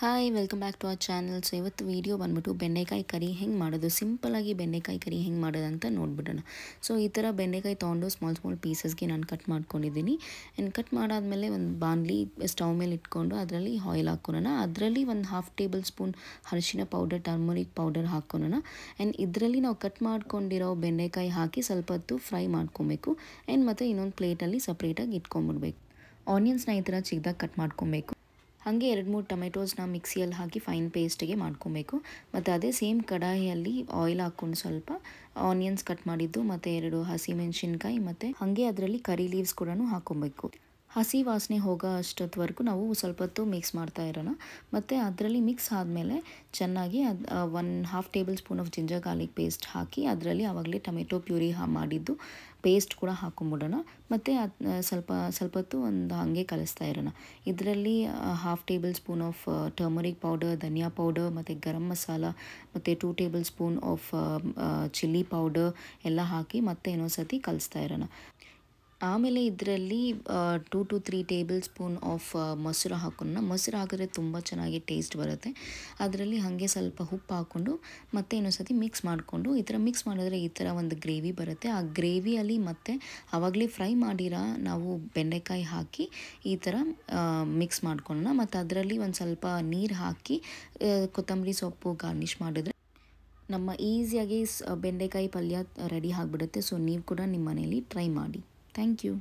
Hi welcome back to our channel. So ಇವತ್ತು video ಬಂದ್ಬಿಟ್ಟು ಬೆಂಡೆಕಾಯಿ ಕರಿ ಹೆಂಗೆ ಮಾಡೋದು, ಸಿಂಪಲಾಗಿ ಬೆಂಡೆಕಾಯಿ ಕರಿ ಹೆಂಗೆ ಮಾಡೋದು ಅಂತ ನೋಡ್ಬಿಡೋಣ. ಸೊ ಈ ಥರ ಬೆಂಡೆಕಾಯಿ ತೊಗೊಂಡು ಸ್ಮಾಲ್ ಪೀಸಸ್ಗೆ ನಾನು ಕಟ್ ಮಾಡ್ಕೊಂಡಿದ್ದೀನಿ. ಆ್ಯಂಡ್ ಕಟ್ ಮಾಡಾದಮೇಲೆ ಒಂದು ಬಾಣಲಿ ಸ್ಟವ್ ಮೇಲೆ ಇಟ್ಕೊಂಡು ಅದರಲ್ಲಿ ಆಯಿಲ್ ಹಾಕ್ಕೊಳ್ಳೋಣ. ಅದರಲ್ಲಿ ಒಂದು 1/2 ಟೇಬಲ್ ಸ್ಪೂನ್ ಅರಿಶಿನ ಪೌಡರ್, ಟರ್ಮರಿಕ್ ಪೌಡರ್ ಹಾಕ್ಕೊಳ್ಳೋಣ. ಆ್ಯಂಡ್ ಇದರಲ್ಲಿ ನಾವು ಕಟ್ ಮಾಡ್ಕೊಂಡಿರೋ ಬೆಂಡೆಕಾಯಿ ಹಾಕಿ ಸ್ವಲ್ಪ ಹೊತ್ತು ಫ್ರೈ ಮಾಡ್ಕೊಬೇಕು. ಆ್ಯಂಡ್ ಮತ್ತು ಇನ್ನೊಂದು ಪ್ಲೇಟಲ್ಲಿ ಸಪ್ರೇಟಾಗಿ ಇಟ್ಕೊಂಡ್ಬಿಡ್ಬೇಕು. ಆನಿಯನ್ಸ್ನ ಈ ಥರ ಚಿಕ್ಕದಾಗಿ ಕಟ್ ಮಾಡ್ಕೊಬೇಕು. ಹಾಗೆ 2-3 ಟೊಮೆಟೋಸ್ನ ಮಿಕ್ಸಿಯಲ್ಲಿ ಹಾಕಿ ಫೈನ್ ಪೇಸ್ಟಿಗೆ ಮಾಡ್ಕೊಬೇಕು. ಮತ್ತು ಅದೇ ಸೇಮ್ ಕಡಾಯಿಯಲ್ಲಿ ಆಯಿಲ್ ಹಾಕ್ಕೊಂಡು ಸ್ವಲ್ಪ ಆನಿಯನ್ಸ್ ಕಟ್ ಮಾಡಿದ್ದು ಮತ್ತು 2 ಹಸಿಮೆಣಸಿನ್ಕಾಯಿ ಮತ್ತು ಹಾಗೆ ಅದರಲ್ಲಿ ಕರಿ ಲೀವ್ಸ್ ಕೂಡ ಹಾಕ್ಕೊಬೇಕು. ಹಸಿ ವಾಸನೆ ಹೋಗೋ ಅಷ್ಟೊತ್ತವರೆಗೂ ನಾವು ಸ್ವಲ್ಪ ಹೊತ್ತು ಮಿಕ್ಸ್ ಮಾಡ್ತಾ ಇರೋಣ. ಮತ್ತು ಅದರಲ್ಲಿ ಮಿಕ್ಸ್ ಆದಮೇಲೆ ಚೆನ್ನಾಗಿ 1/2 tablespoon of ginger garlic paste ಹಾಕಿ ಅದರಲ್ಲಿ ಆವಾಗಲೇ ಟೊಮೆಟೊ ಪ್ಯೂರಿ ಮಾಡಿದ್ದು ಪೇಸ್ಟ್ ಕೂಡ ಹಾಕ್ಕೊಂಬಿಡೋಣ. ಮತ್ತು ಸ್ವಲ್ಪ ಹೊತ್ತು ಒಂದು ಹಾಗೆ ಕಲಿಸ್ತಾ ಇರೋಣ. ಇದರಲ್ಲಿ 1/2 tablespoon of turmeric powder, dhaniya powder ಮತ್ತು ಗರಂ ಮಸಾಲ ಮತ್ತು 2 table spoon of chilli powder ಎಲ್ಲ ಹಾಕಿ ಮತ್ತೆ ಇನ್ನೊಂದು ಸತಿ ಕಲಿಸ್ತಾ ಇರೋಣ. ಆಮೇಲೆ ಇದರಲ್ಲಿ 2 to 3 ಟೇಬಲ್ ಸ್ಪೂನ್ ಆಫ್ ಮೊಸರು ಹಾಕೋಣ. ಮೊಸರು ಹಾಕಿದ್ರೆ ತುಂಬ ಚೆನ್ನಾಗಿ ಟೇಸ್ಟ್ ಬರುತ್ತೆ. ಅದರಲ್ಲಿ ಹಾಗೆ ಸ್ವಲ್ಪ ಉಪ್ಪು ಹಾಕ್ಕೊಂಡು ಮತ್ತೆ ಇನ್ನೊಂದು ಸತಿ ಮಿಕ್ಸ್ ಮಾಡಿಕೊಂಡು ಈ ಥರ ಮಿಕ್ಸ್ ಮಾಡಿದ್ರೆ ಈ ಥರ ಒಂದು ಗ್ರೇವಿ ಬರುತ್ತೆ. ಆ ಗ್ರೇವಿಯಲ್ಲಿ ಮತ್ತೆ ಆವಾಗಲೇ ಫ್ರೈ ಮಾಡಿರೋ ನಾವು ಬೆಂಡೆಕಾಯಿ ಹಾಕಿ ಈ ಥರ ಮಿಕ್ಸ್ ಮಾಡ್ಕೊಳ್ಳೋಣ. ಮತ್ತು ಅದರಲ್ಲಿ ಒಂದು ಸ್ವಲ್ಪ ನೀರು ಹಾಕಿ ಕೊತ್ತಂಬರಿ ಸೊಪ್ಪು ಗಾರ್ನಿಷ್ ಮಾಡಿದ್ರೆ ನಮ್ಮ ಈಸಿಯಾಗಿ ಬೆಂಡೆಕಾಯಿ ಪಲ್ಯ ರೆಡಿ ಆಗಿಬಿಡುತ್ತೆ. ಸೊ ನೀವು ಕೂಡ ನಿಮ್ಮ ಮನೇಲಿ ಟ್ರೈ ಮಾಡಿ. Thank you.